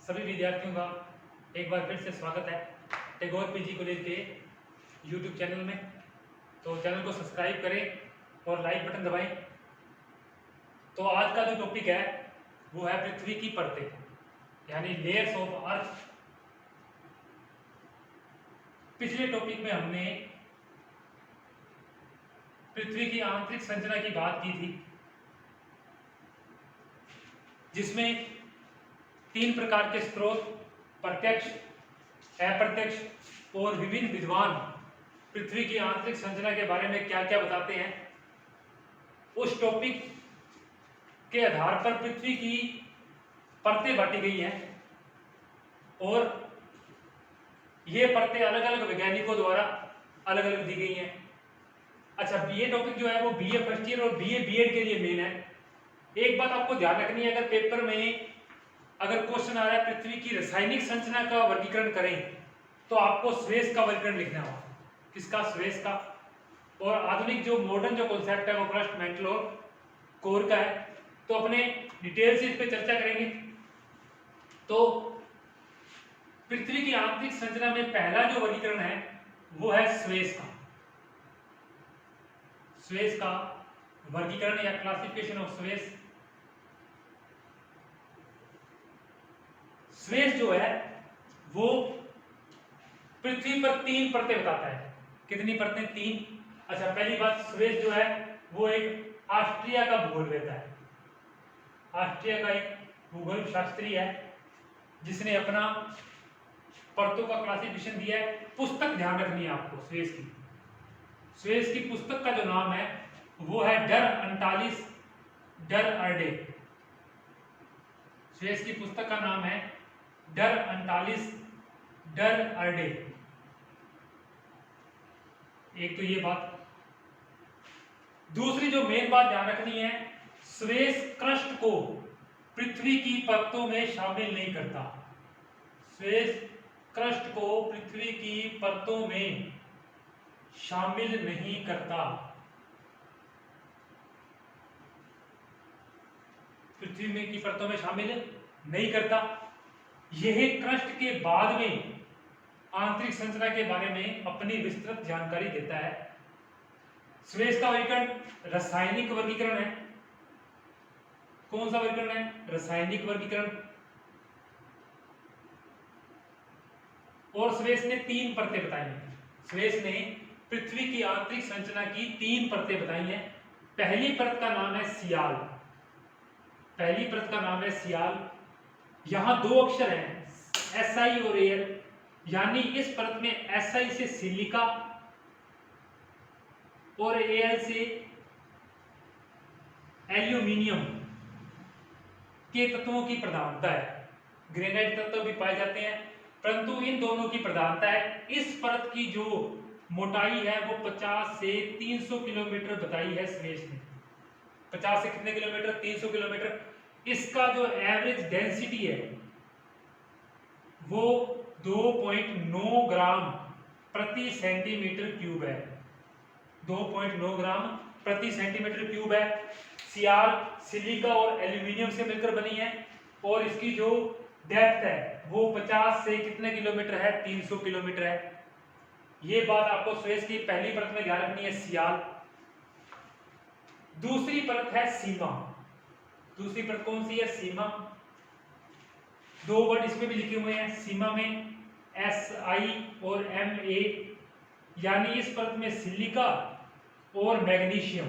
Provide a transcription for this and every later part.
सभी विद्यार्थियों का एक बार फिर से स्वागत है टैगोर पीजी कॉलेज के यूट्यूब चैनल में। तो चैनल को सब्सक्राइब करें और लाइक बटन दबाएं। तो आज का जो टॉपिक है वो है पृथ्वी की परतें, यानी लेयर्स ऑफ अर्थ। पिछले टॉपिक में हमने पृथ्वी की आंतरिक संरचना की बात की थी, जिसमें 3 प्रकार के स्रोत प्रत्यक्ष, अप्रत्यक्ष और विभिन्न विद्वान पृथ्वी की आंतरिक संरचना के बारे में क्या क्या बताते हैं। उस टॉपिक के आधार पर पृथ्वी की परतें बांटी गई हैं और ये परतें अलग अलग वैज्ञानिकों द्वारा अलग अलग दी गई हैं। अच्छा, ये टॉपिक जो है वो बीए फर्स्ट ईयर और बीए बीएड के लिए मेन है। एक बात आपको ध्यान रखनी है, अगर पेपर में अगर क्वेश्चन आ रहा है पृथ्वी की रासायनिक संरचना का वर्गीकरण करें तो आपको स्वेस का वर्गीकरण लिखना होगा। किसका? स्वेस का। और आधुनिक जो मॉडर्न जो कॉन्सेप्ट है वो क्रस्ट, मेंटल और कोर का है। तो अपने डिटेल से इस पर चर्चा करेंगे। तो पृथ्वी की आंतरिक संरचना में पहला जो वर्गीकरण है वो है स्वेस का। स्वेस का वर्गीकरण या क्लासिफिकेशन ऑफ स्वेस। स्वेस जो है वो पृथ्वी पर 3 परतें बताता है। कितनी परतें? 3। अच्छा, पहली बात, स्वेस जो है वो एक ऑस्ट्रिया का भूगोल रहता है। ऑस्ट्रिया का एक भूगोल शास्त्री है जिसने अपना परतों का क्लासिफिकेशन दिया है। पुस्तक ध्यान रखनी है आपको स्वेस की। स्वेस की पुस्तक का जो नाम है वो है डर अंटालिस डर अर्डे। स्वेस की पुस्तक का नाम है डर अंटालिस डर अर्डे। एक तो ये बात। दूसरी जो मेन बात ध्यान रखनी है, स्वेस क्रस्ट को पृथ्वी की परतों में शामिल नहीं करता। स्वेस क्रस्ट को पृथ्वी की परतों में शामिल नहीं करता। पृथ्वी में की परतों में शामिल नहीं करता। यह क्रस्ट के बाद में आंतरिक संरचना के बारे में अपनी विस्तृत जानकारी देता है। स्वेस का वर्गीकरण रासायनिक वर्गीकरण है। कौन सा वर्गीकरण है? रासायनिक वर्गीकरण। और स्वेस ने 3 परतें बताई हैं। स्वेस ने पृथ्वी की आंतरिक संरचना की 3 परतें बताई हैं। पहली परत का नाम है सियाल। पहली परत का नाम है सियाल। यहां 2 अक्षर हैं, SI और AL, यानी इस परत में SI से सिलिका और AL से एल्यूमिनियम के तत्वों की प्रधानता है। ग्रेनाइट तत्व भी पाए जाते हैं, परंतु इन दोनों की प्रधानता है। इस परत की जो मोटाई है वो 50 से 300 किलोमीटर बताई है स्वेस ने। 50 से कितने किलोमीटर? 300 किलोमीटर। इसका जो एवरेज डेंसिटी है वो 2.9 ग्राम प्रति सेंटीमीटर क्यूब है। 2.9 ग्राम प्रति सेंटीमीटर क्यूब है। सियाल सिलिका और एल्यूमिनियम से मिलकर बनी है और इसकी जो डेप्थ है वो 50 से कितने किलोमीटर है? 300 किलोमीटर है। ये बात आपको स्वेस की पहली परत में ध्यान रखनी है, सियाल। दूसरी परत है सीमा। दूसरी परत कौन सी है? सीमा। 2 वर्ड इसमें भी लिखे हुए हैं सीमा में, SI और MA, यानी इस परत में सिलिका और मैग्नीशियम,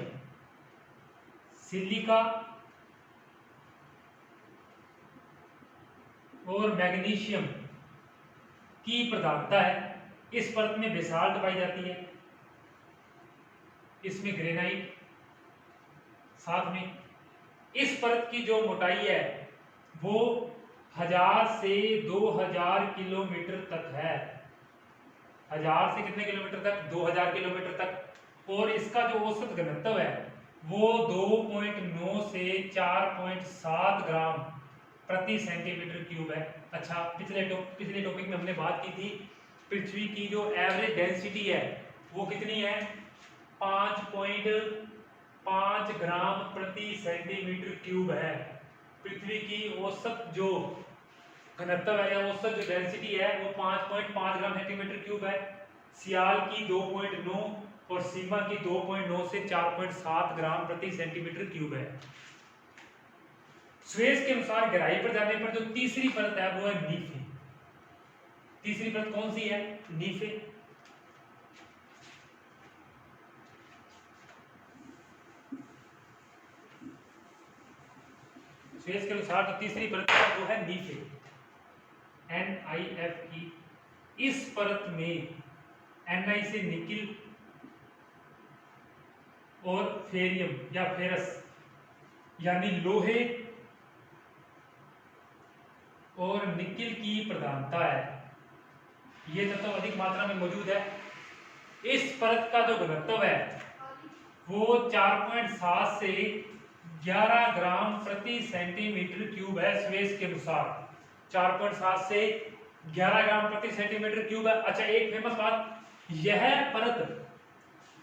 सिलिका और मैग्नीशियम की प्रधानता है। इस परत में बेसाल्ट पाई जाती है, इसमें ग्रेनाइट साथ में। इस परत की जो मोटाई है वो 1000 से 2000 किलोमीटर तक है। 1000 से कितने किलोमीटर तक? 2000 किलोमीटर तक। और इसका जो औसत घनत्व है वो 2.9 से 4.7 ग्राम प्रति सेंटीमीटर क्यूब है। अच्छा, पिछले टॉपिक में हमने बात की थी पृथ्वी की जो एवरेज डेंसिटी है वो कितनी है? 5.5 ग्राम प्रति सेंटीमीटर क्यूब है। पृथ्वी की औसत जो घनत्व है या औसत जो डेंसिटी है वो 5.5 ग्राम सेंटीमीटर क्यूब है। सियाल की 2.9 और सीमा की 2.9 से 4.7 ग्राम प्रति सेंटीमीटर क्यूब है। स्वेज के अनुसार गहराई पर जाने पर जो तीसरी परत है वो है नीफे। तीसरी परत कौन सी है? नीफे। स्वेज के अनुसार जो तीसरी परत है वो है नीफे, NiFe। इस परत में Ni से निकिल और फेरियम या फेरस यानी लोहे और निकिल की प्रधानता है। ये तत्व अधिक मात्रा में मौजूद है। इस परत का जो घनत्व है वो 4.7 से 11 ग्राम प्रति सेंटीमीटर क्यूब है। स्वेज के अनुसार 4.7 से 11 ग्राम प्रति सेंटीमीटर क्यूब है। अच्छा, एक फेमस बात, यह परत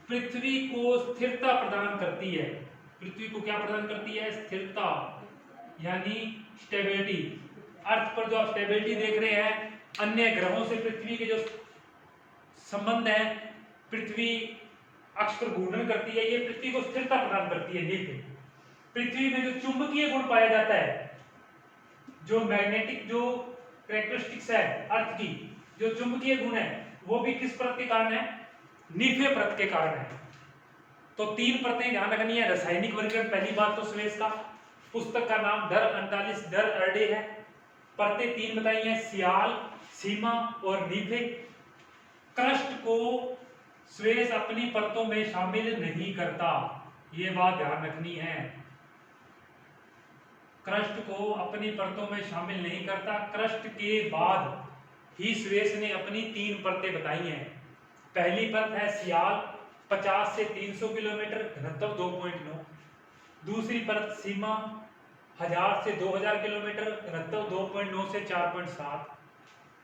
पृथ्वी को स्थिरता प्रदान करती है। पृथ्वी को क्या प्रदान करती है? स्थिरता यानी स्टेबिलिटी। अर्थ पर जो आप स्टेबिलिटी देख रहे हैं, अन्य ग्रहों से पृथ्वी के जो संबंध है, पृथ्वी अक्ष पर घूर्णन करती है, ये पृथ्वी को स्थिरता प्रदान करती है। नीफे पृथ्वी में जो चुंबकीय गुण पाया जाता है, जो मैग्नेटिक जो कैरेक्टरिस्टिक्स है अर्थ की, जो चुंबकीय गुण है, वो भी किस परत के कारण है? नीफे परत के कारण है। तो तीन परतें ध्यान रखनी है। रासायनिक वर्गीकरण, पहली बात तो स्वेज का, पुस्तक का नाम डर 39 डर अर्डे है। परतें तीन बताई हैं, सियाल, सीमा और नीफे। क्रस्ट को स्वेज अपनी परतों में शामिल नहीं करता, ये बात ध्यान रखनी है। क्रस्ट को अपनी परतों में शामिल नहीं करता। क्रस्ट के बाद ही स्वेज ने अपनी तीन परतें बताई हैं। पहली परत है सियाल, 50 से 300 किलोमीटर, घनत्व 2.9। दूसरी परत सीमा, 1000 से 2000 किलोमीटर, घनत्व 2.9 से 4.7।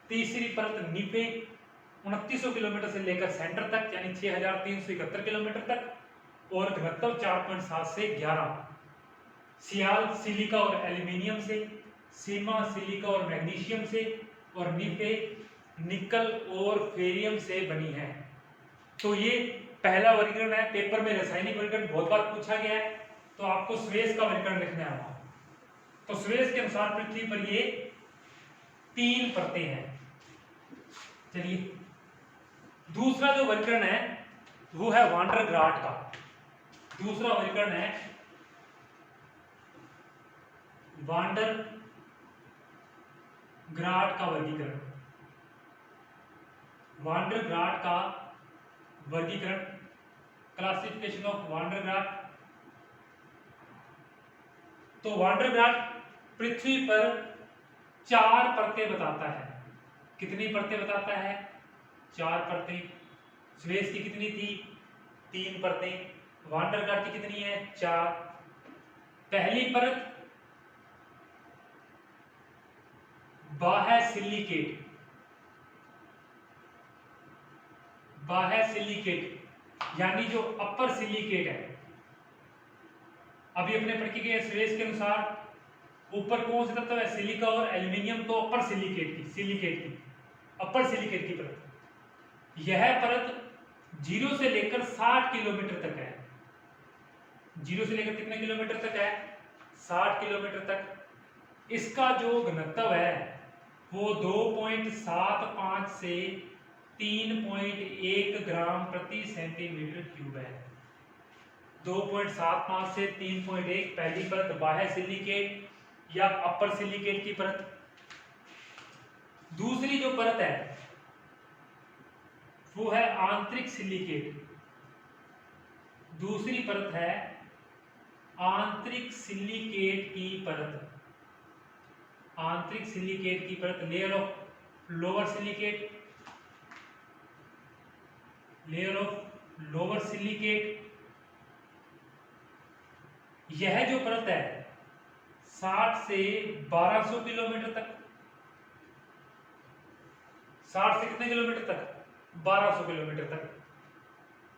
तीसरी परत नीफे, 2900 किलोमीटर से लेकर सेंटर तक यानी 6371 किलोमीटर तक, और घनत्व 4.7 से 11। सियाल सिलिका और एल्यूमिनियम से, सीमा सिलिका और मैग्नीशियम से, और नीफे निकल और फेरियम से बनी है। तो ये पहला वर्गीकरण है। पेपर में रासायनिक वर्गीकरण बहुत बार पूछा गया है, तो आपको स्वेज का वर्गीकरण लिखना है। तो स्वेज के अनुसार पृथ्वी पर ये तीन परतें हैं। चलिए, दूसरा जो वर्गीकरण है वो है वांडर ग्राट का। दूसरा वर्गीकरण है वांडर ग्राट का वर्गीकरण। वांडर ग्राट का वर्गीकरण, क्लासिफिकेशन ऑफ वांडर ग्राट। तो वांडर ग्राट पृथ्वी पर 4 परतें बताता है। कितनी परतें बताता है? 4 परतें। स्वेज की कितनी थी? 3 परतें। वांडर ग्राट की कितनी है? 4। पहली परत बाह्य सिलिकेट। बाह्य सिलिकेट यानी जो अपर सिलिकेट है। अभी अपने पढ़ के गए स्वेज के अनुसार ऊपर कौन से तत्व है? सिलिका और एल्यूमिनियम। तो अपर सिलिकेट की अपर सिलिकेट की परत। यह परत 0 से लेकर 60 किलोमीटर तक है। 0 से लेकर कितने किलोमीटर तक है? 60 किलोमीटर तक। इसका जो घनत्व है वो 2.75 से 3.1 ग्राम प्रति सेंटीमीटर क्यूब है। 2.75 से 3.1 पहली परत बाह्य सिलिकेट या अपर सिलिकेट की परत। दूसरी जो परत है वो है आंतरिक सिलिकेट। दूसरी परत है आंतरिक सिलिकेट की परत। आंतरिक सिलिकेट की परत, layer of lower silicate. Layer of lower silicate. यह जो परत है 60 से 1200 किलोमीटर तक। 60 से कितने किलोमीटर तक? 1200 किलोमीटर तक।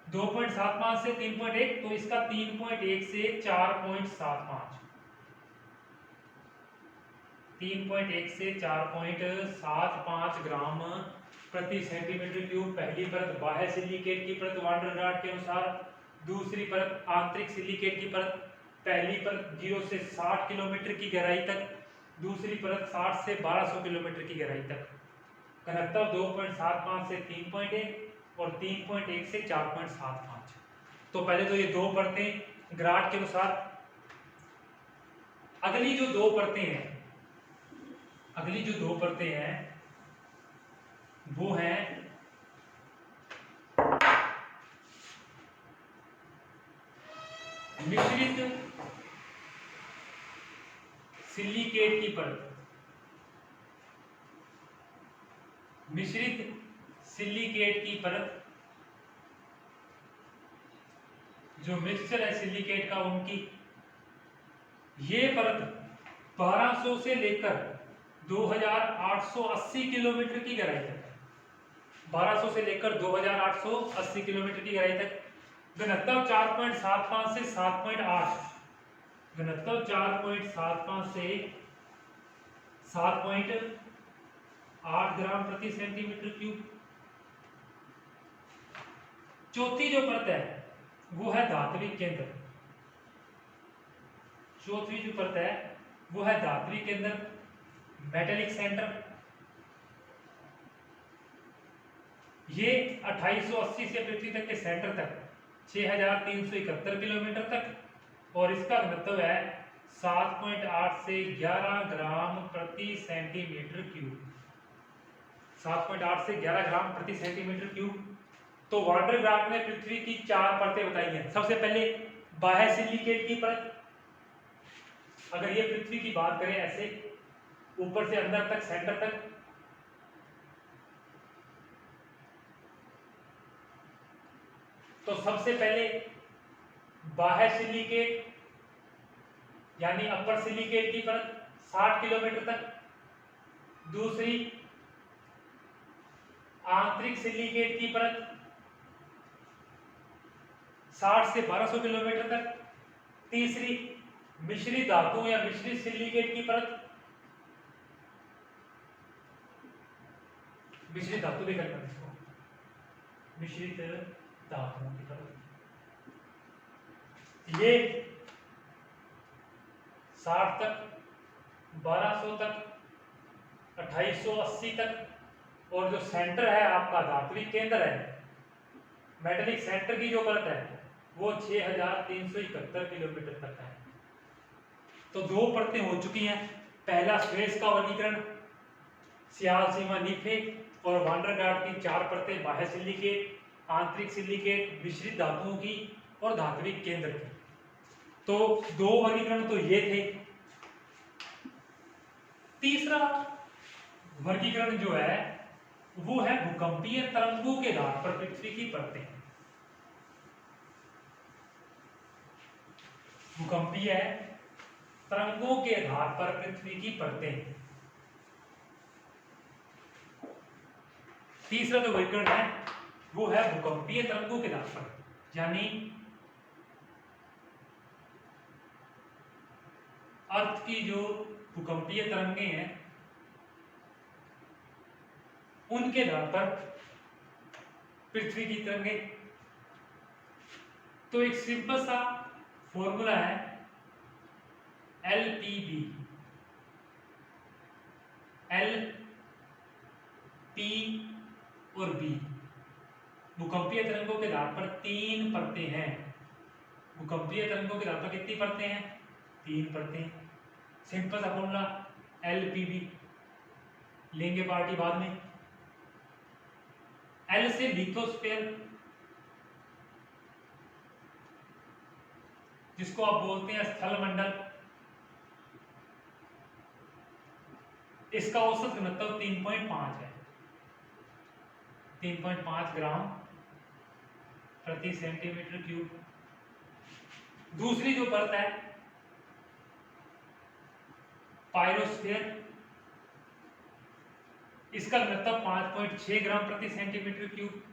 2.75 से 3.1, तो इसका 3.1 से 4.75। 3.1 से 4.75 ग्राम प्रति सेंटीमीटर क्यूब पहली परत बाह्य सिलिकेट की परत वांडरगार्ड के अनुसार, दूसरी परत आंतरिक सिलिकेट की परत, पहली परत 0 से 60 किलोमीटर की गहराई तक, दूसरी परत 60 से 1200 किलोमीटर की गहराई तक। घनत्व 2.75 से 3.1 और 3.1 से 4.75। तो पहले तो ये दो परतें ग्राड के अनुसार। अगली जो दो परतें हैं वो हैं मिश्रित सिलिकेट की परत। मिश्रित सिलिकेट की परत, जो मिक्सचर है सिलिकेट का उनकी, ये परत 1200 से लेकर 2880 किलोमीटर की गहराई तक, 1200 से लेकर 2880 किलोमीटर की गहराई तक। घनत्व 4.75 से 7.8, घनत्व 4.75 से 7.8 ग्राम प्रति सेंटीमीटर क्यूब। चौथी जो परत है वो है धात्विक केंद्र। चौथी जो परत है वो है धात्विक केंद्र, मेटेलिक सेंटर। ये 2880 से पृथ्वी तक के सेंटर तक 6371 किलोमीटर तक, और इसका घनत्व है 7.8 से 11 ग्राम प्रति सेंटीमीटर क्यूब। 7.8 से 11 ग्राम प्रति सेंटीमीटर क्यूब। तो वांडरगार्ड ने पृथ्वी की 4 परतें बताई हैं। सबसे पहले बाह्य सिलिकेट की परत। अगर ये पृथ्वी की बात करें ऐसे ऊपर से अंदर तक, सेंटर तक, तो सबसे पहले बाह्य सिलिकेट यानी अपर सिलिकेट की परत 60 किलोमीटर तक। दूसरी आंतरिक सिलिकेट की परत 60 से 1200 किलोमीटर तक। तीसरी मिश्रित धातु या मिश्रित सिलिकेट की परत, मिश्रित धातु भी करना इसको, मिश्रित धातुओं की परत, ये 60 तक, 1200 तक, 2880 तक। और जो सेंटर है आपका धात्विक केंद्र है, मेटेलिक सेंटर की जो परत है वो 6371 किलोमीटर तक है। तो दो परतें हो चुकी हैं। पहला स्पेस का वर्गीकरण, सियाल, सीमा, नीफे और वांडरगार्ड की 4 परतें, बाह्य सिलिकेट, आंतरिक सिलिकेट, मिश्रित धातुओं की और धात्विक केंद्र की। तो दो वर्गीकरण तो ये थे। तीसरा वर्गीकरण जो है वो है भूकंपीय तरंगों के आधार पर पृथ्वी की परतें। भूकंपीय तरंगों के आधार पर पृथ्वी की परतें। तीसरा जो वर्गीकरण है वो है भूकंपीय तरंगों के आधार पर, यानी अर्थ की जो भूकंपीय तरंगें हैं उनके आधार पर पृथ्वी की तरंगें। तो एक सिंपल सा फॉर्मूला है LPB। L, P और B। भूकंपीय तरंगों के आधार पर 3 परतें हैं। भूकंपीय तरंगों के आधार पर कितनी परतें हैं? 3 परतें। सिंपल सा फॉर्मूला LPB, लेंगे पार्टी बाद में। L से लिथोस्फीयर, जिसको आप बोलते हैं स्थल मंडल, इसका औसत घनत्व 3.5 है, 3.5 ग्राम प्रति सेंटीमीटर क्यूब। दूसरी जो परत है पायरोस्फीयर, इसका घनत्व 5.6 ग्राम प्रति सेंटीमीटर क्यूब।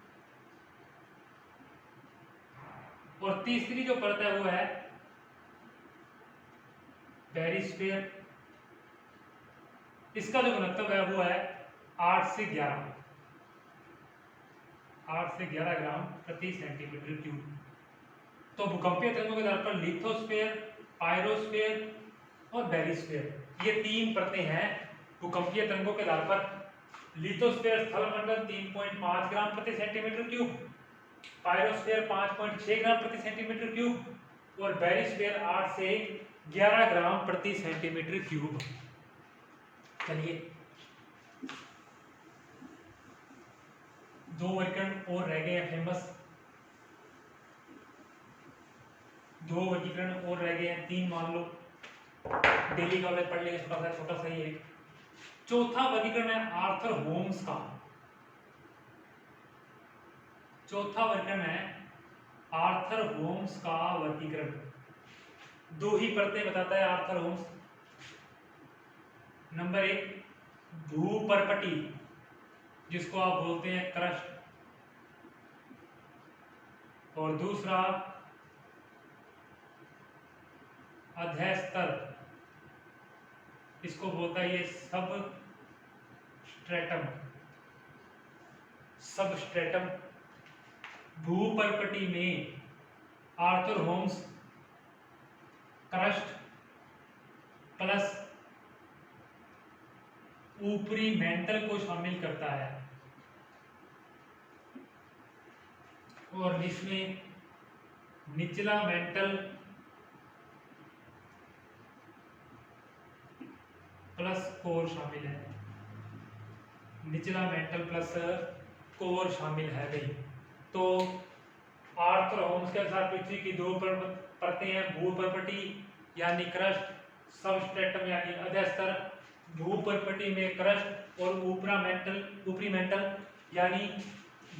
और तीसरी जो परत है वो है बैरिस्फीयर, इसका जो घनत्व है वो है 8 से 11 ग्राम प्रति सेंटीमीटर क्यूब। तो भूकंपीय तरंगों के आधार पर लिथोस्फीयर, पायरोस्फीयर और बेरिस्फीयर ये 3 परतें हैं भूकंपीय तरंगों के आधार पर। लिथोस्फीयर स्थलमंडल 3.5 ग्राम प्रति सेंटीमीटर क्यूब, पायरोस्फीयर 5.6 ग्राम प्रति सेंटीमीटर क्यूब और बेरिस्फीयर 8 से 11 ग्राम प्रति सेंटीमीटर क्यूब। चलिए 2 वर्गीकरण और रह गए हैं फेमस, 2 वर्गीकरण और रह गए हैं, 3 मान लो, डेली का पढ़ लेंगे, छोटा सा ही है। चौथा वर्गीकरण है आर्थर होम्स का। चौथा वर्गीकरण है आर्थर होम्स का वर्गीकरण। 2 ही परतें बताता है आर्थर होम्स। नंबर 1 भूपर्पटी, जिसको आप बोलते हैं क्रस्ट, और दूसरा अधस्तर, इसको बोलता है ये सबस्ट्रेटम। भूपर्पटी में आर्थर होम्स क्रस्ट प्लस ऊपरी मेंटल को शामिल करता है, और इसमें निचला मेंटल प्लस कोर शामिल है। निचला मेंटल प्लस कोर शामिल है भाई। तो आर्थर होम्स के अनुसार पृथ्वी की 2 परतें हैं, भूपर्पटी यानी क्रस्ट, सबस्ट्रेटम यानी अधस्तर। भूपर्पटी में क्रस्ट और ऊपरी मेंटल यानी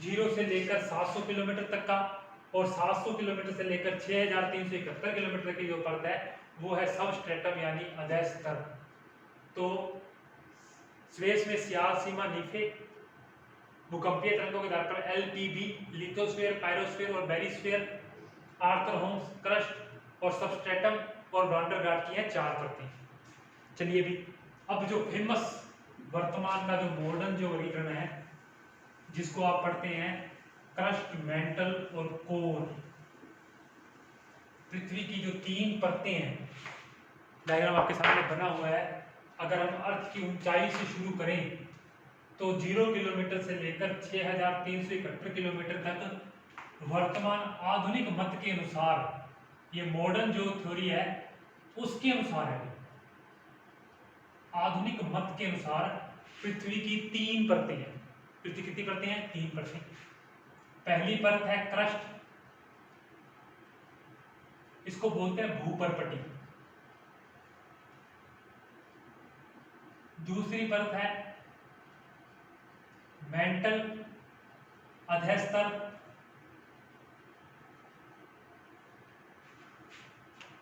0 से लेकर 700 किलोमीटर तक का, और 700 किलोमीटर से लेकर 6371 किलोमीटर की जो परत है वो है सबस्ट्रेटम यानी अधस्तर। तो स्पेस में सियाल सीमा नीफे भूकंपीय तरंगों के आधार पर LPB, लिथोस्फीयर, पायरोस्फीयर और बेरिस्फीयर, आर्थर होम्स क्रस्ट और सबस्ट्रेटम और वांडरगार्ड की हैं 4 परतें। चलिए भी अब जो फेमस वर्तमान का जो मॉडर्न जो वर्गीकरण है जिसको आप पढ़ते हैं क्रस्ट, मेंटल और कोर, पृथ्वी की जो 3 परतें हैं, डायग्राम आपके सामने बना हुआ है। अगर हम अर्थ की ऊंचाई से शुरू करें तो 0 किलोमीटर से लेकर 6371 किलोमीटर तक वर्तमान आधुनिक मत के अनुसार, ये मॉडर्न जो थ्योरी है उसके अनुसार है, आधुनिक मत के अनुसार पृथ्वी की 3 परतें हैं। पृथ्वी कितनी परतें हैं? 3 परतें। पहली परत है क्रस्ट, इसको बोलते हैं भूपर्पटी। दूसरी परत है मेंटल अधस्तर,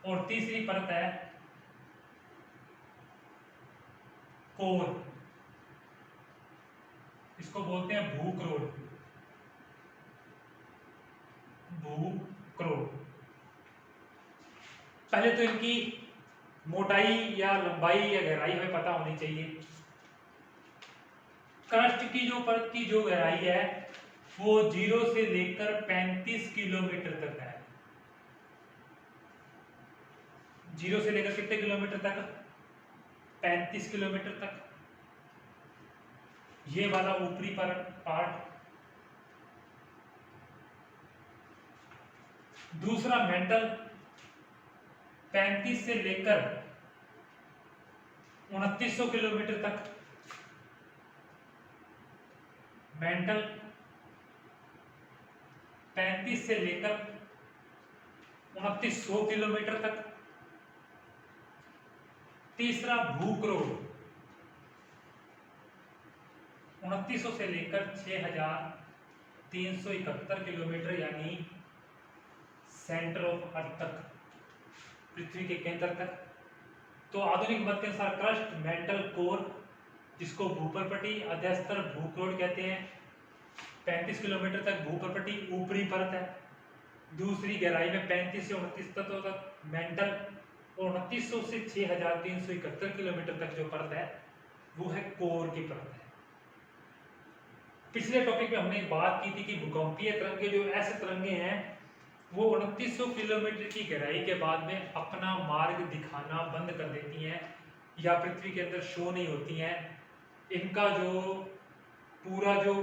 और तीसरी परत है कोर, इसको बोलते हैं भूक्रोड। पहले तो इनकी मोटाई या लंबाई या गहराई हमें पता होनी चाहिए। क्रस्ट की जो परत की जो गहराई है वो 0 से लेकर 35 किलोमीटर तक है। 0 से लेकर कितने किलोमीटर तक? 35 किलोमीटर तक। ये वाला ऊपरी पार्ट। दूसरा मेंटल 35 से लेकर 2900 किलोमीटर तक। मेंटल 35 से लेकर 2900 किलोमीटर तक। तीसरा भूक्रोड 2900 से लेकर 6371 किलोमीटर यानी सेंटर ऑफ अर्थ तक, पृथ्वी के केंद्र तक। तो आधुनिक मत के अनुसार क्रस्ट, मेंटल, कोर, जिसको भूपर्पटी, अधस्तर, भूक्रोड कहते हैं, 35 किलोमीटर तक भूपर्पटी ऊपरी परत है। दूसरी गहराई में 35 से 29 तक मेंटल, और 2900 से 6371 किलोमीटर तक जो परत है वो है कोर की परत है। पिछले टॉपिक में हमने बात की थी कि भूकंपीय तरंगे जो एस तरंगे हैं वो 2900 किलोमीटर की गहराई के बाद में अपना मार्ग दिखाना बंद कर देती हैं या पृथ्वी के अंदर शो नहीं होती हैं। इनका जो पूरा जो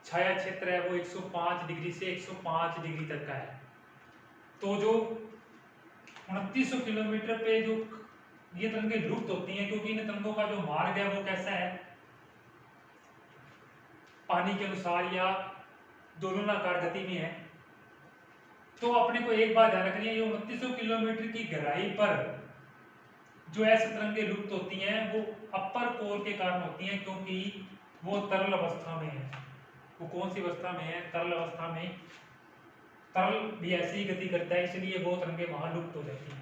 छाया क्षेत्र है वो 105 डिग्री से 105 डिग्री तक का है। तो जो 2900 किलोमीटर पे जो ये तरंगे लुप्त होती हैं, क्योंकि इन तरंगों का जो मार्ग है वो कैसा है, पानी के अनुसार या दोलनाकार गति में है। तो अपने को एक बात ध्यान रखनी है, ये 2900 किलोमीटर की गहराई पर जो ऐसी तरंगे लुप्त होती हैं वो अपर कोर के कारण होती हैं, क्योंकि वो तरल अवस्था में है। वो कौन सी अवस्था में है? तरल अवस्था में। तरल भी ऐसी ही गति करता है, इसलिए वो तरंगे वहां लुप्त हो जाती हैं।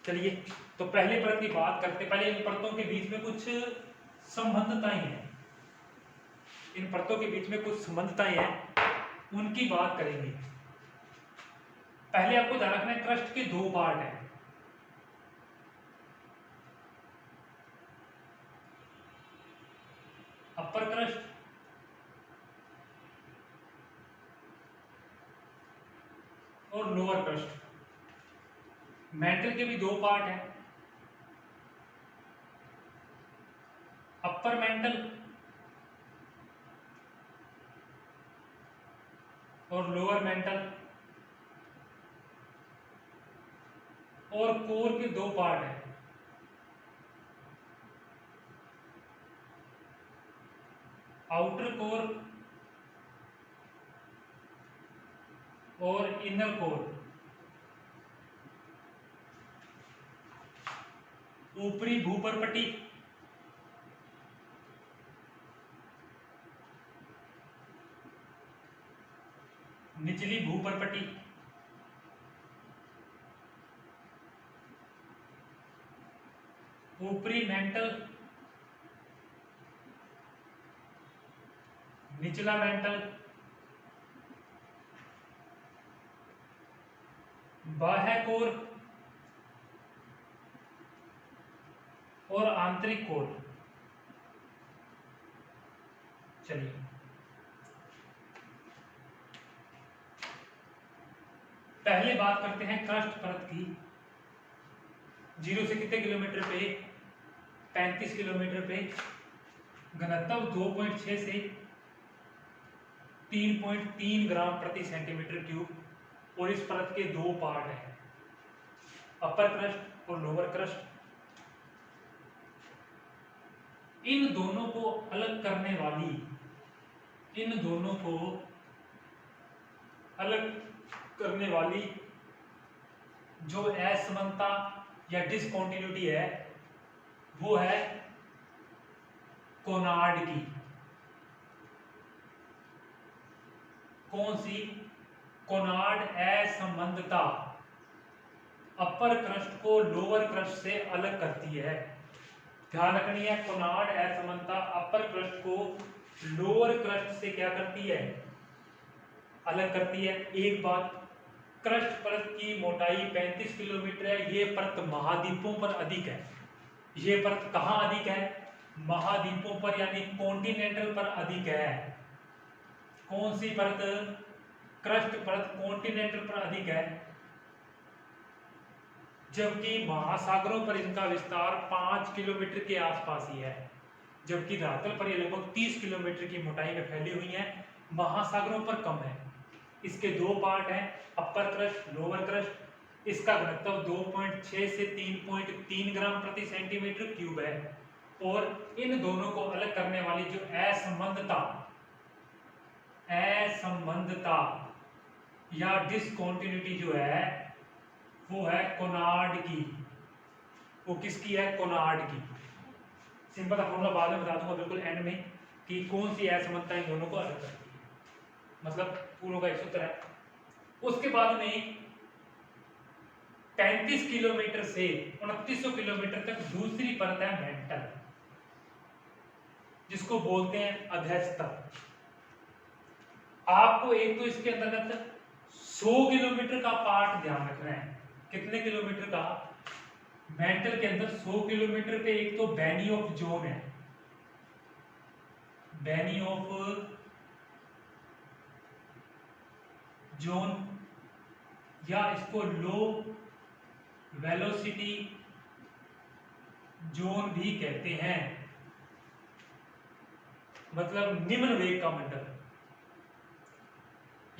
चलिए, तो पहले परत की बात करते। पहले इन परतों के बीच में कुछ संबंधताएं हैं, इन परतों के बीच में कुछ संबंधताएं हैं, उनकी बात करेंगे। पहले आपको ध्यान रखना है, क्रस्ट के दो पार्ट हैं। अपर क्रस्ट और लोअर क्रस्ट। मेंटल के भी दो पार्ट हैं, अपर मेंटल और लोअर मेंटल। और कोर के दो पार्ट हैं, आउटर कोर और इनर कोर। ऊपरी भूपर्पटी निचली भूपर्पटी। ऊपरी मेंटल निचला मेंटल। बाह्य कोर और आंतरिक कोर। चलिए, पहले बात करते हैं क्रस्ट परत की। 0 से कितने किलोमीटर पे? 35 किलोमीटर पे। घनत्व 2.6 से 3.3 ग्राम प्रति सेंटीमीटर क्यूब। और इस परत के दो पार्ट हैं, अपर क्रस्ट और लोअर क्रस्ट। इन दोनों को अलग करने वाली, इन दोनों को अलग करने वाली जो असमानता या डिसकंटिन्यूटी है वो है कोनार्ड की। कौन सी? कोनार्ड असंबंधता अपर क्रस्ट को लोअर क्रस्ट से अलग करती है। ध्यान रखनी है, कोनार्ड असमानता अपर क्रस्ट को लोअर क्रस्ट से क्या करती है? अलग करती है। एक बात, क्रस्ट परत की मोटाई 35 किलोमीटर है। ये परत महाद्वीपों पर अधिक है। ये परत कहाँ अधिक है? महाद्वीपों पर, यानी कॉन्टिनेंटल पर अधिक है। कौन सी परत? क्रस्ट परत कॉन्टिनेंटल पर अधिक है, जबकि महासागरों पर इनका विस्तार 5 किलोमीटर के आसपास ही है। जबकि धरातल पर ये लगभग 30 किलोमीटर की मोटाई में फैली हुई है, महासागरों पर कम है। इसके दो पार्ट हैं, अपर क्रस्ट, लोअर क्रस्ट। इसका घनत्व 2.6 से 3.3 ग्राम प्रति सेंटीमीटर क्यूब है। और इन दोनों को अलग करने वाली जो असंबंधता या डिसकंटिन्यूटी जो है वो है कोनार्ड की। वो किसकी है? कोनार्ड की। सिंपल सा फॉर्मूला बाद में बता दूंगा बिल्कुल एंड में कि कौन सी असमानता इन दोनों को अलग करती है। मतलब पूर्व का एक सूत्र है। उसके बाद में 35 किलोमीटर से 2900 किलोमीटर तक दूसरी परत है मेंटल, जिसको बोलते हैं अधस्तर। आपको एक तो इसके अंतर्गत 100 किलोमीटर का पार्ट ध्यान रखना है। कितने किलोमीटर का? मेंटल के अंदर 100 किलोमीटर पे एक तो बेनियोफ जोन है। बेनियोफ जोन, या इसको लो वेलोसिटी जोन भी कहते हैं, मतलब निम्न वेग का मंडल।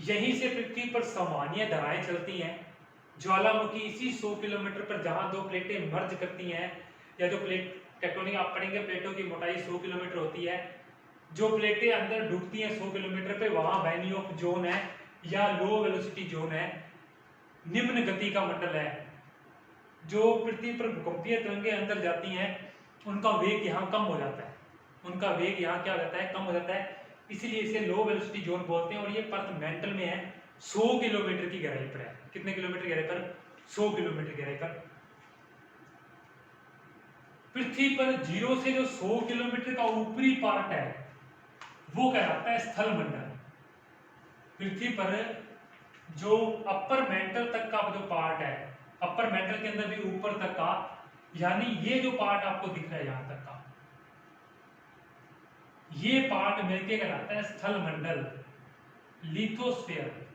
यहीं से पृथ्वी पर सामान्य धाराएं चलती हैं। ज्वालामुखी इसी 100 किलोमीटर पर जहां दो प्लेटें मर्ज करती हैं, या जो प्लेट टेक्टोनिक आप पढ़ेंगे, प्लेटों की मोटाई 100 किलोमीटर होती है, जो प्लेटें अंदर डूबती हैं 100 किलोमीटर पे, वहां बेनियोफ जोन है या लो वेलोसिटी जोन है, निम्न गति का मंडल है। जो पृथ्वी पर भूकंपीय तरंगें अंदर जाती हैं उनका वेग यहाँ कम हो जाता है, उनका वेग यहाँ क्या हो जाता है, कम हो जाता है, इसीलिए इसे लो वेलोसिटी जोन बोलते हैं। और ये परत मेंटल में है, 100 किलोमीटर की गहराई पर है। कितने किलोमीटर गहराई पर? 100 किलोमीटर गहराई पर। पृथ्वी पर 0 से जो 100 किलोमीटर का ऊपरी पार्ट है वो कहलाता है स्थल मंडल। पृथ्वी पर जो अपर मेंटल तक का जो पार्ट है, अपर मेंटल के अंदर भी ऊपर तक का, यानी ये जो पार्ट आपको दिख रहा है यहां तक का, ये पार्ट मिलके कहलाता है स्थल मंडल, लिथोस्फीयर।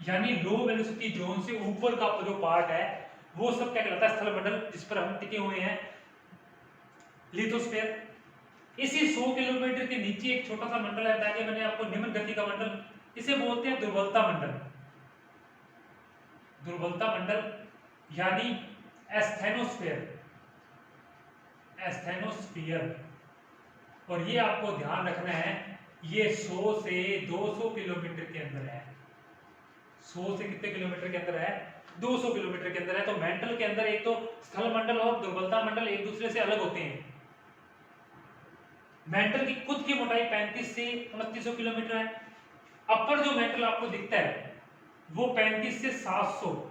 यानी लो वेलोसिटी जोन से ऊपर का जो पार्ट है वो सब क्या कहलाता है? स्थल मंडल, जिस पर हम टिके हुए हैं, लिथोस्फीयर। इसी 100 किलोमीटर के नीचे एक छोटा सा मंडल है, बताया मैंने आपको, निम्न गति का मंडल, इसे बोलते हैं दुर्बलता मंडल। दुर्बलता मंडल यानी एस्थेनोस्फीयर, एस्थेनोस्फीयर। और ये आपको ध्यान रखना है, ये 100 से 200 किलोमीटर के अंदर है। 100 से कितने किलोमीटर के अंदर है? 200 किलोमीटर के अंदर है। तो मेंटल के अंदर एक तो स्थल मंडल और दुर्बलता मंडल एक दूसरे से अलग होते हैं। मेंटल की खुद की मोटाई 35 से 2900 किलोमीटर है। अपर जो मेंटल आपको दिखता है वो 35 से 700,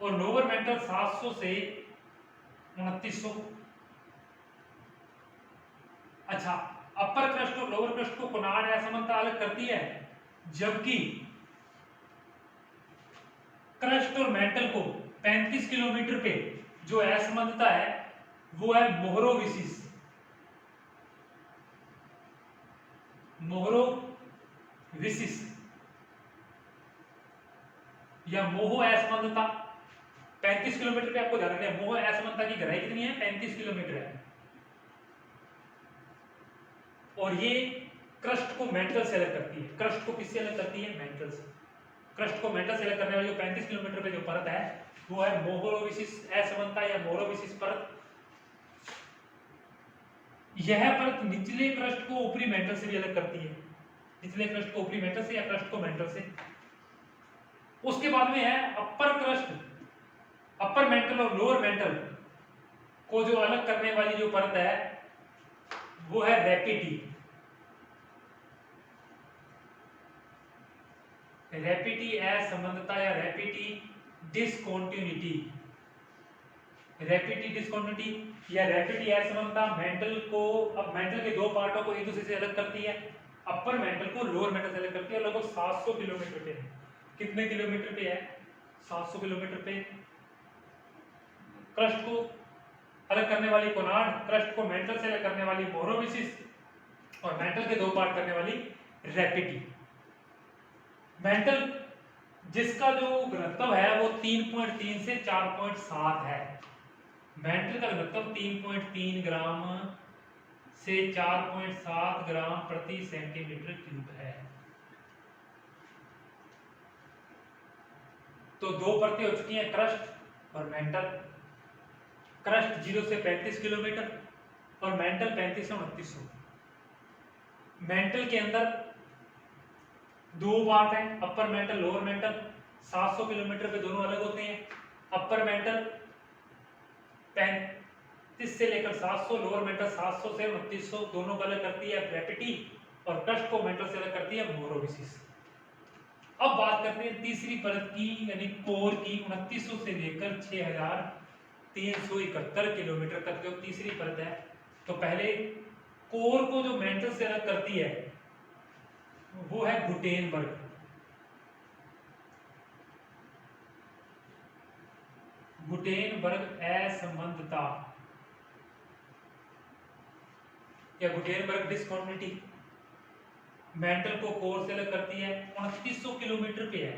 और लोअर मेंटल 700 से 2900। अच्छा, अपर क्रस्ट और लोअर क्रस्ट को कोनार्ड असमानता अलग करती है, जबकि क्रस्ट और मेंटल को 35 किलोमीटर पे जो असमानता है वो है मोहरोविसिस। मोहरोविसिस या मोहो असमानता 35 किलोमीटर पे आपको ध्यान रखना है। मोह असमानता की गहराई कितनी है? 35 किलोमीटर है। और ये क्रस्ट को मेंटल से अलग करती है। क्रस्ट को किससे अलग करती है? मेंटल से। क्रस्ट को मेंटल से अलग करने वाली जो 35 किलोमीटर पे जो परत है वो है मोहरोविसिस असमानता या मोहरोविसिस परत। यह परत निचले क्रस्ट को ऊपरी मेंटल से भी अलग करती है, निचले क्रस्ट को ऊपरी मेंटल से या क्रस्ट को मेंटल से। उसके बाद में है अपर क्रस्ट, अपर मेंटल और लोअर मेंटल को जो अलग करने वाली जो परत है वो है रैपिटी। रैपिटी असंबंधता या रैपिटी डिसकंटिन्यूटी। रैपिटी डिसकंटिन्यूटी या रैपिटी असंबंधता मेंटल को, अब मेंटल के दो पार्टों को एक दूसरे से अलग करती है। अपर मेंटल को लोअर मेंटल से अलग करती है। लगभग 700 किलोमीटर पे है। कितने किलोमीटर पे है? 700 किलोमीटर पे। क्रस्ट को अलग करने वाली कोनार्ड, क्रस्ट को मेंटल से अलग करने वाली मोहरोविसिस, और मेंटल के दो पार्ट करने वाली रैपिटी। मेंटल जिसका जो घनत्व है वो 3.3 से 4.7 है। मेंटल का घनत्व 3.3 ग्राम से 4.7 ग्राम प्रति सेंटीमीटर क्यूब है। तो दो परतें हो चुकी हैं, क्रस्ट और मेंटल। क्रस्ट 0 से 35 किलोमीटर और मेंटल 35 से 2900। मेंटल के अंदर दो पार्ट है, upper mantle lower mental. 700 kilometre पे दोनों अलग होते हैं। अपर मेंटल 35 से लेकर 700, लोअर मेंटल 700 से 2900, दोनों को अलग करती है रैपिटी, और क्रस्ट को मेंटल से अलग करती है मोहरोविसिस। अब बात करते हैं तीसरी परत की, यानी कोर की। 2900 से लेकर 6371 किलोमीटर तक जो तीसरी परत है। तो पहले कोर को जो मेंटल से अलग करती है वो है गुटेनबर्ग। गुटेनबर्ग असंबंधता। या गुटेनबर्ग डिस्कंटिन्यूटी मेंटल को कोर से अलग करती है। 2900 किलोमीटर पे है।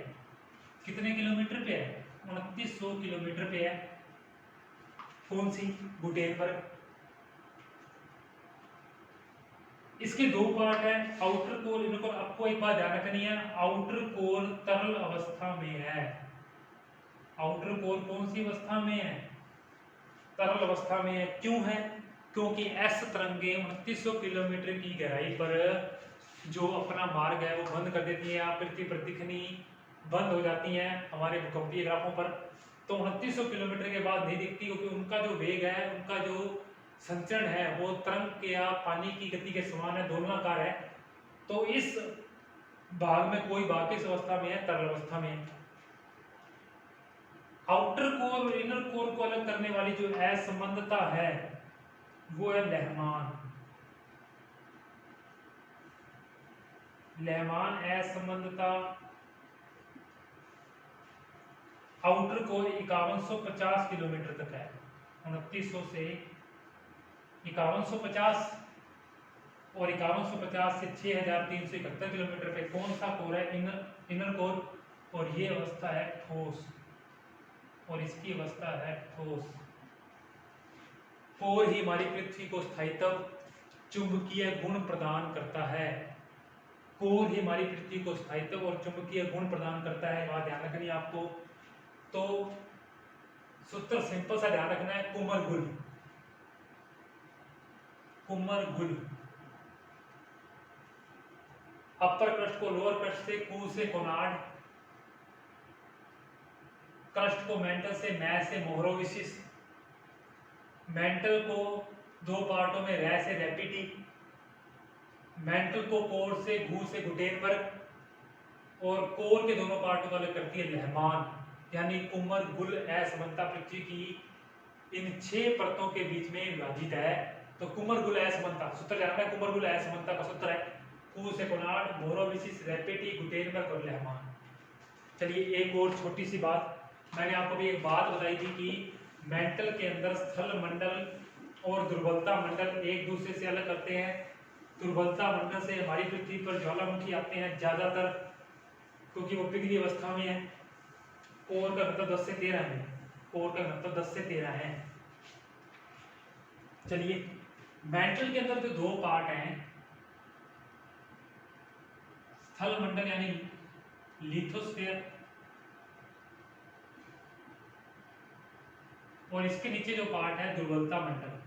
कितने किलोमीटर पे है? 2900 किलोमीटर पे है। कौन सी? गुटेनबर्ग। इसके दो पार्ट है, आउटर कोर, इनको आपको एक बात ध्यान रखनी है, आउटर कोर तरल अवस्था में है। आउटर कोर कौन सी अवस्था में है? तरल अवस्था में है। क्यों है? क्योंकि एस तरंगे 2900 किलोमीटर की गहराई पर जो अपना मार्ग है वो बंद कर देती है, पृथ्वी पर दिखनी बंद हो जाती हैं हमारे भूकंपीय ग्राफों पर। तो 2900 किलोमीटर के बाद नहीं दिखती, क्योंकि उनका जो वेग है, उनका जो संचरण है वो तरंग के या पानी की गति के समान है, दोलनाकार है। तो इस भाग में कोई भाग किस अवस्था में है? तरल अवस्था में है। आउटर कोर और इनर कोर को अलग करने वाली जो असंबंधता है वो है लहमान। लहमान असंबंधता। आउटर कोर 5150 किलोमीटर तक है। 2900 से 5150 और 5150 से 6371 किलोमीटर पे कौन सा कोर है? Inner core. और ये अवस्था है ठोस, और इसकी अवस्था है ठोस। कोर ही हमारी पृथ्वी को स्थायित्व, चुंबकीय गुण प्रदान करता है। कोर ही हमारी पृथ्वी को स्थायित्व और चुंबकीय गुण प्रदान करता है। बात ध्यान रखनी है आपको। तो सूत्र सिंपल सा ध्यान रखना है, कुमर गुल। कुमर गुल। अपर क्रस्ट को लोअर क्रस्ट से, कू से कोनार्ड, क्रस्ट को मेंटल से, मै से मोहरोविसिस, मेंटल को दो पार्टों में रै से रेपिटी, मेंटल को कोर से, घू से गुटेनबर्ग, और कोर के दोनों पार्टों को अलग करती है लहमान। यानी कुमर गुल असमंता पृथ्वी की इन 6 परतों के बीच में विभाजित है। तो कुमर गुल असमंता सूत्र जानना है। कुमर गुल असमंता का सूत्र है कू से कोनार्ड, मोहरोविसिस, रेपिटी, गुटेनबर्ग और लहमान। चलिए एक और छोटी सी बात, मैंने आपको भी एक बात बताई थी कि मेंटल के अंदर स्थल मंडल और दुर्बलता मंडल एक दूसरे से अलग करते हैं। दुर्बलता मंडल से हमारी पृथ्वी पर ज्वालामुखी आते हैं ज्यादातर, क्योंकि वो पिघली अवस्था में है। कोर का घनत्व 10 से 13 है। कोर का घनत्व 10 से 13 है। चलिए मेंटल के अंदर जो दो पार्ट हैं, स्थल मंडल यानी लिथोस्फीयर, और इसके नीचे जो पार्ट है दुर्बलता मंडल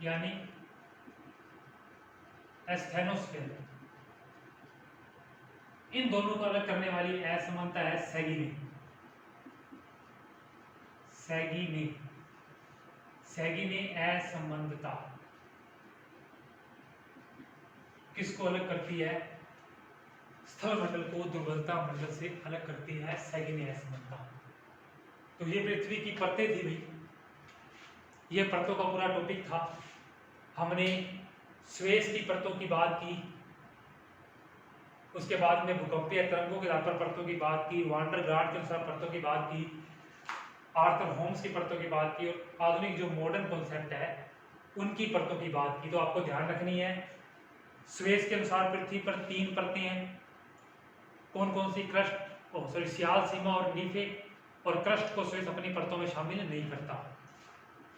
यानी एस्थेनोस्फीयर। इन दोनों को अलग करने वाली असमानता है सैगिने। सैगिने, सैगिने असंबंधता किसको अलग करती है? स्थल मंडल को दुर्बलता मंडल से अलग करती है सैगिने असंबंधता। तो ये पृथ्वी की परतें थी भाई, ये परतों का पूरा टॉपिक था। हमने स्वेस की परतों की बात की, उसके बाद में भूकंपीय तरंगों के आधार पर परतों की बात की, वांडरगार्ड के अनुसार परतों की बात की, आर्थर होम्स की परतों की बात की, और आधुनिक जो मॉडर्न कॉन्सेप्ट है उनकी परतों की बात की। तो आपको ध्यान रखनी है, स्वेस के अनुसार पृथ्वी पर 3 परतें हैं। कौन कौन सी? क्रस्ट, सियाल सीमा और नीफे, और क्रस्ट को स्वेस अपनी परतों में शामिल नहीं करता।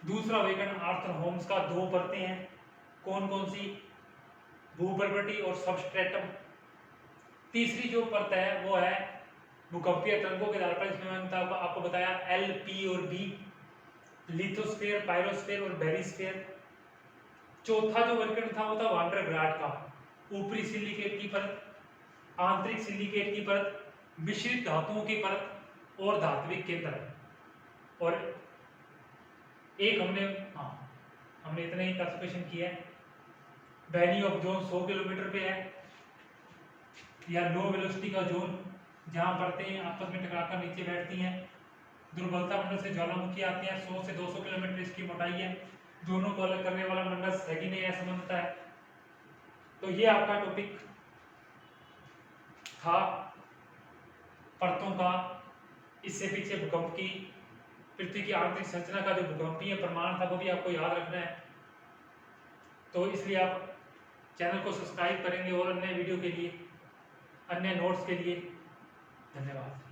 दूसरा वेगन आर्थर होम्स का 2 परतें हैं। कौन कौन सी? भूबर्भटी और सबस्ट्रेटम। तीसरी जो परत है वो है भूकंपीय तरंगों के आधार पर, इसमें मैंने आपको बताया एल, पी और बी, लिथोस्फीयर, पायरोस्फीयर और बेरिस्फीयर। चौथा जो वर्गीकरण था वो था वांडरग्राड का, ऊपरी सिलिकेट की परत, आंतरिक सिलिकेट की परत, मिश्रित धातुओं की परत और धात्विक केंद्र। और एक हमने इतना ही क्लासिफिकेशन किया है। वैली ऑफ जोन 100 किलोमीटर पे है, या लो वेलोसिटी का जोन जहां परतें आपस में टकराकर नीचे बैठती हैं। दुर्बलता मंडल से ज्वालामुखी आती है, 100 से 200 किलोमीटर इसकी मोटाई है। दोनों को अलग करने वाला मंडल सैगिने असंबंधता है। तो ये आपका टॉपिक था परतों का। इससे पीछे भूकंप की पृथ्वी की आंतरिक संरचना का जो भूकंपीय प्रमाण था वो भी आपको याद रखना है। तो इसलिए आप चैनल को सब्सक्राइब करेंगे और अन्य वीडियो के लिए, अन्य नोट्स के लिए। धन्यवाद।